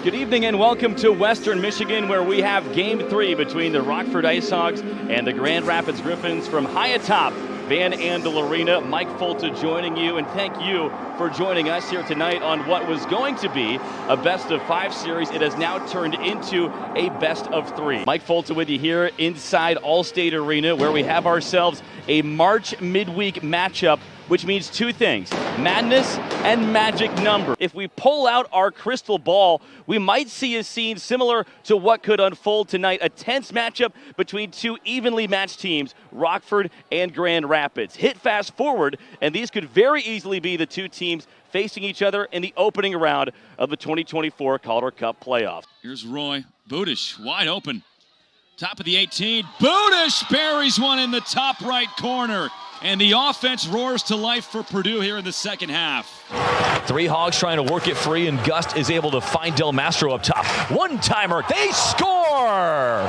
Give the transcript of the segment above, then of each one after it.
Good evening and welcome to Western Michigan, where we have Game 3 between the Rockford Ice Hogs and the Grand Rapids Griffins from high atop Van Andel Arena. Mike Folta joining you, and thank you for joining us here tonight on what was going to be a best-of-5 series. It has now turned into a best-of-3. Mike Folta with you here inside Allstate Arena, where we have ourselves a March midweek matchup, which means two things: madness and magic number. If we pull out our crystal ball, we might see a scene similar to what could unfold tonight, a tense matchup between two evenly matched teams, Rockford and Grand Rapids. Hit fast forward, and these could very easily be the two teams facing each other in the opening round of the 2024 Calder Cup playoffs. Here's Roy Budish, wide open. Top of the 18, Budish buries one in the top right corner. And the offense roars to life for Purdue here in the second half. Three Hogs trying to work it free, and Gust is able to find Del Mastro up top. One-timer, they score!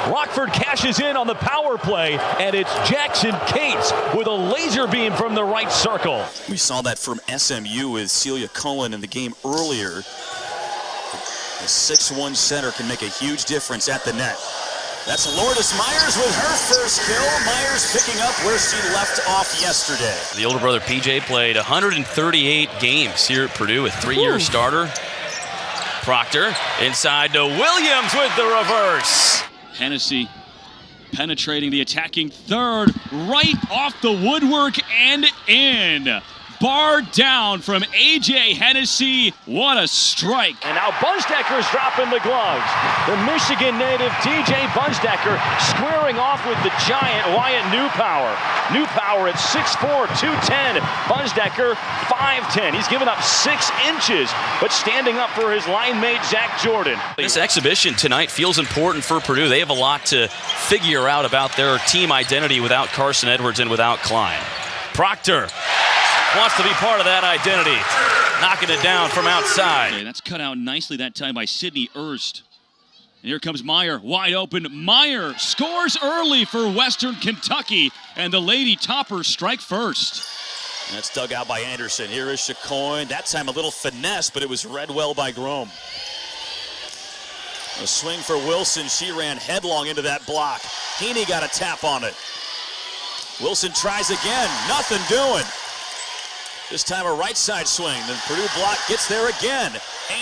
Rockford cashes in on the power play, and it's Jackson Cates with a laser beam from the right circle. We saw that from SMU with Celia Cullen in the game earlier. The 6'1" center can make a huge difference at the net. That's Lourdes Myers with her first kill. Myers picking up where she left off yesterday. The older brother PJ played 138 games here at Purdue, a three-year starter. Proctor inside to Williams with the reverse. Hennessy penetrating the attacking third, right off the woodwork and in. Bar down from A.J. Hennessy. What a strike. And now Bunsteker's dropping the gloves. The Michigan native DJ Bunsteker squaring off with the giant Wyatt Newpower. Newpower at 6'4", 210. Bunsteker 5'10". He's given up 6 inches, but standing up for his line mate Zach Jordan. This exhibition tonight feels important for Purdue. They have a lot to figure out about their team identity without Carson Edwards and without Klein. Proctor wants to be part of that identity. Knocking it down from outside. Okay, that's cut out nicely that time by Sydney Erst. And here comes Meyer, wide open. Meyer scores early for Western Kentucky, and the Lady Toppers strike first. And that's dug out by Anderson. Here is Chacoin. That time a little finesse, but it was read well by Grom. A swing for Wilson. She ran headlong into that block. Heaney got a tap on it. Wilson tries again. Nothing doing. This time a right side swing. The Purdue block gets there again.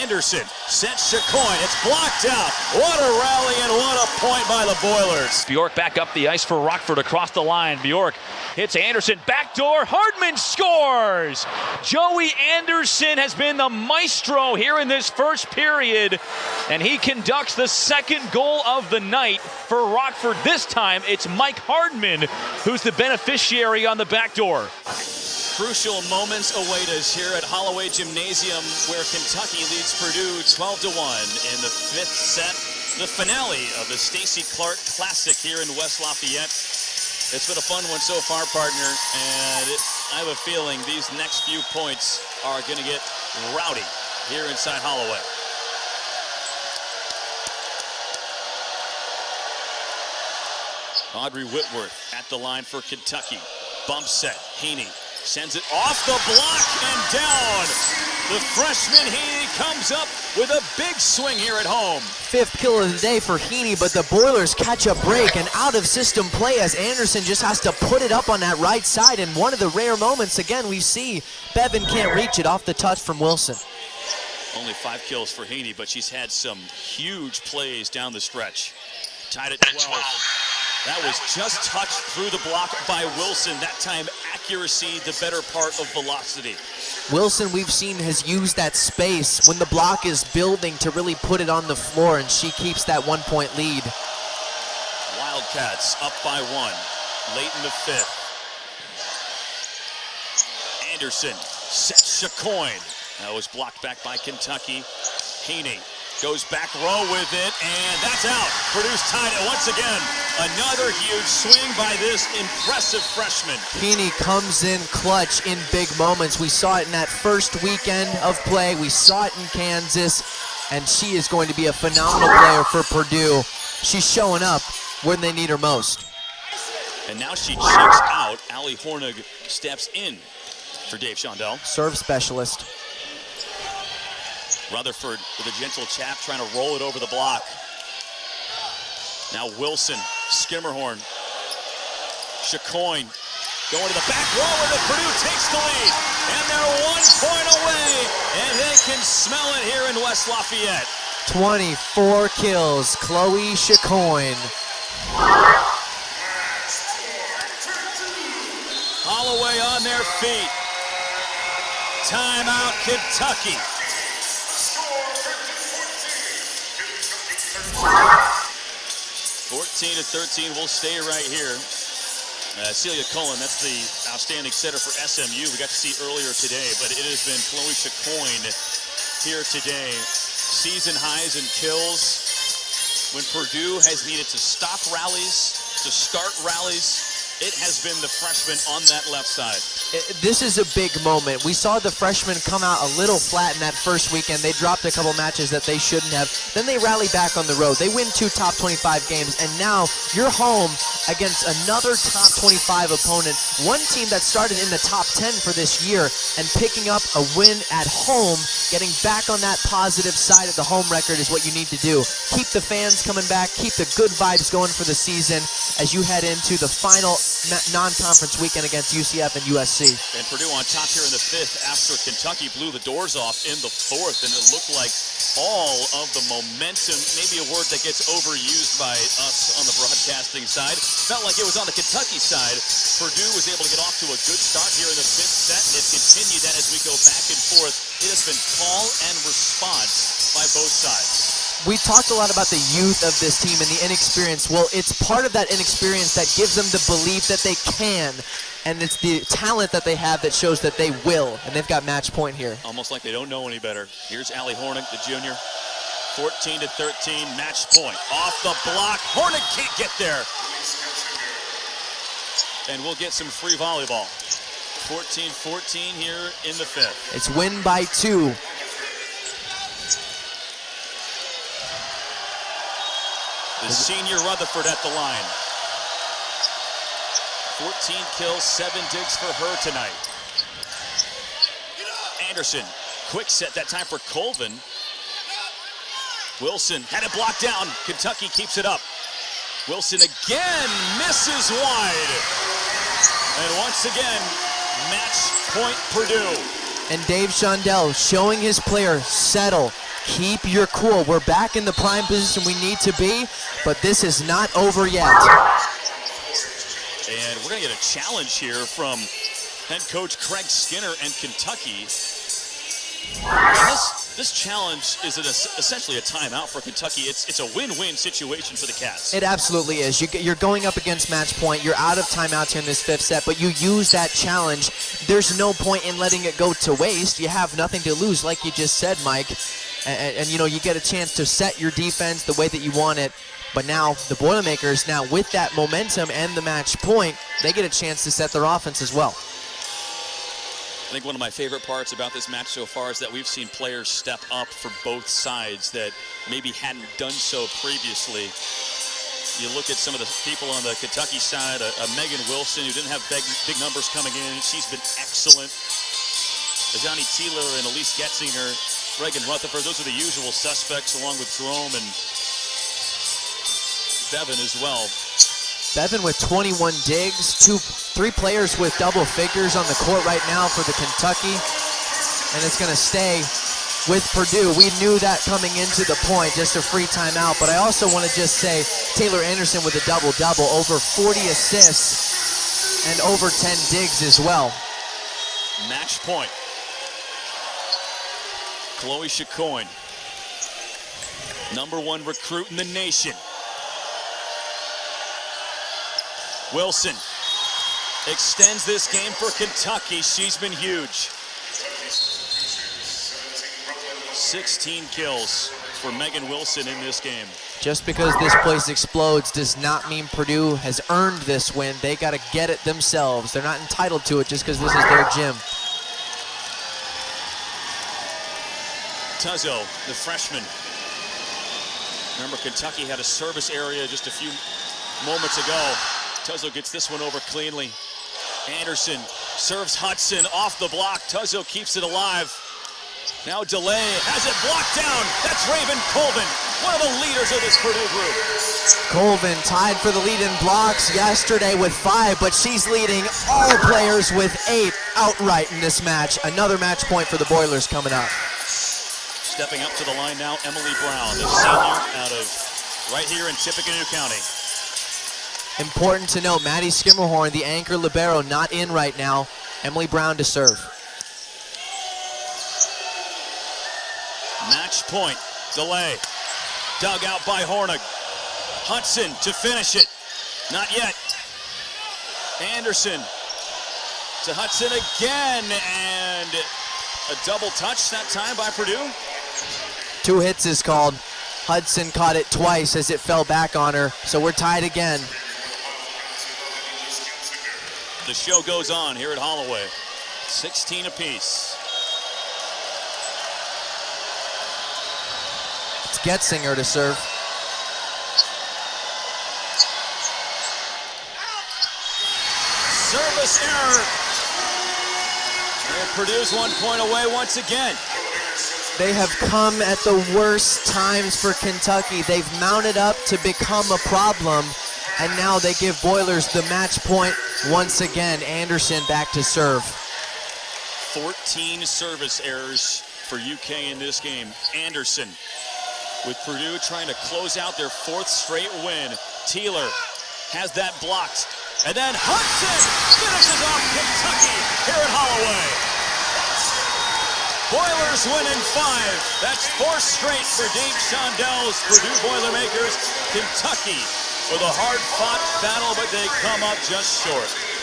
Anderson sets Chacoin. It's blocked out. What a rally and what a point by the Boilers. Bjork back up the ice for Rockford across the line. Bjork hits Anderson. Backdoor. Hardman scores. Joey Anderson has been the maestro here in this first period, and he conducts the second goal of the night for Rockford. This time it's Mike Hardman who's the beneficiary on the backdoor. Crucial moments await us here at Holloway Gymnasium, where Kentucky leads Purdue 12-1 in the 5th set, the finale of the Stacey Clark Classic here in West Lafayette. It's been a fun one so far, partner, and I have a feeling these next few points are going to get rowdy here inside Holloway. Audrey Whitworth at the line for Kentucky. Bump set, Heaney sends it off the block and down. The freshman Heaney comes up with a big swing here at home. 5th kill of the day for Heaney, but the Boilers catch a break and out of system play as Anderson just has to put it up on that right side. And one of the rare moments, again, we see Bevan can't reach it off the touch from Wilson. Only 5 kills for Heaney, but she's had some huge plays down the stretch. Tied at 12. That was just touched through the block by Wilson. That time, accuracy, the better part of velocity. Wilson, we've seen, has used that space when the block is building to really put it on the floor, and she keeps that 1-point lead. Wildcats up by 1, late in the 5th. Anderson sets Chacoin. That was blocked back by Kentucky. Heaney goes back row with it, and that's out. Purdue's tied it once again. Another huge swing by this impressive freshman. Heaney comes in clutch in big moments. We saw it in that first weekend of play. We saw it in Kansas, and she is going to be a phenomenal player for Purdue. She's showing up when they need her most. And now she checks out. Allie Hornig steps in for Dave Shondell. Serve specialist. Rutherford with a gentle chap trying to roll it over the block. Now Wilson, Skimmerhorn, Chacoin going to the back wall where the Purdue takes the lead. And they're 1 point away, and they can smell it here in West Lafayette. 24 kills, Chloe Chacoin. Holloway on their feet. Timeout, Kentucky. 14-13, we'll stay right here. Celia Cullen, that's the outstanding setter for SMU. We got to see earlier today, but it has been Chloe Chacoin here today. Season highs in kills. When Purdue has needed to stop rallies, to start rallies, it has been the freshman on that left side. This is a big moment. We saw the freshmen come out a little flat in that first weekend. They dropped a couple matches that they shouldn't have. Then they rally back on the road. They win 2 top 25 games, and now you're home against another top 25 opponent. One team that started in the top 10 for this year and picking up a win at home, getting back on that positive side of the home record is what you need to do. Keep the fans coming back, keep the good vibes going for the season as you head into the final non-conference weekend against UCF and USC. And Purdue on top here in the 5th after Kentucky blew the doors off in the 4th, and it looked like all of the momentum, maybe a word that gets overused by us on the broadcasting side, felt like it was on the Kentucky side. Purdue was able to get off to a good start here in the 5th set. It continued that as we go back and forth. It has been call and response by both sides. We talked a lot about the youth of this team and the inexperience. Well, it's part of that inexperience that gives them the belief that they can, and it's the talent that they have that shows that they will, and they've got match point here. Almost like they don't know any better. Here's Allie Hornick, the junior. 14-13, match point. Off the block, Hornick can't get there. And we'll get some free volleyball. 14-14 here in the 5th. It's win by 2. The senior Rutherford at the line. 14 kills, 7 digs for her tonight. Anderson, quick set that time for Colvin. Wilson had it blocked down. Kentucky keeps it up. Wilson again misses wide. And once again, match point Purdue. And Dave Shondell showing his player, settle. Keep your cool. We're back in the prime position we need to be, but this is not over yet. And we're going to get a challenge here from head coach Craig Skinner and Kentucky. And this challenge is essentially a timeout for Kentucky. It's a win-win situation for the Cats. It absolutely is. You're going up against match point. You're out of timeouts here in this 5th set, but you use that challenge. There's no point in letting it go to waste. You have nothing to lose, like you just said, Mike. And you know, you get a chance to set your defense the way that you want it. But now the Boilermakers, now with that momentum and the match point, they get a chance to set their offense as well. I think one of my favorite parts about this match so far is that we've seen players step up for both sides that maybe hadn't done so previously. You look at some of the people on the Kentucky side, Megan Wilson, who didn't have big numbers coming in. She's been excellent. Johnny Teeler and Elise Getzinger, Reagan Rutherford, those are the usual suspects, along with Jerome and Bevan as well. Bevan with 21 digs, 3 players with double figures on the court right now for the Kentucky, and it's going to stay with Purdue. We knew that coming into the point, just a free timeout, but I also want to just say Taylor Anderson with a double-double, over 40 assists and over 10 digs as well. Match point. Chloe Chacoin, #1 recruit in the nation. Wilson extends this game for Kentucky. She's been huge. 16 kills for Megan Wilson in this game. Just because this place explodes does not mean Purdue has earned this win. They got to get it themselves. They're not entitled to it just because this is their gym. Tuzzo, the freshman. Remember, Kentucky had a service area just a few moments ago. Tuzzo gets this one over cleanly. Anderson serves Hudson off the block. Tuzzo keeps it alive. Now delay has it blocked down. That's Raven Colvin, one of the leaders of this Purdue group. Colvin tied for the lead in blocks yesterday with 5, but she's leading all players with 8 outright in this match. Another match point for the Boilers coming up. Stepping up to the line now, Emily Brown, the senior out of right here in Tippecanoe County. Important to note, Maddie Skimmerhorn, the anchor libero, not in right now. Emily Brown to serve. Match point, delay. Dug out by Hornig. Hudson to finish it. Not yet. Anderson to Hudson again, and a double touch that time by Purdue. 2 hits is called. Hudson caught it twice as it fell back on her, so we're tied again. The show goes on here at Holloway. 16 apiece. It's Getzinger to serve. Service error. And Purdue's 1 point away once again. They have come at the worst times for Kentucky. They've mounted up to become a problem, and now they give Boilers the match point once again. Anderson back to serve. 14 service errors for UK in this game. Anderson with Purdue trying to close out their 4th straight win. Teeler has that blocked. And then Hudson finishes off Kentucky here at Holloway. Boilers win in 5. That's 4th straight for Dave Shondel's Purdue Boilermakers. Kentucky with a hard-fought battle, but they come up just short.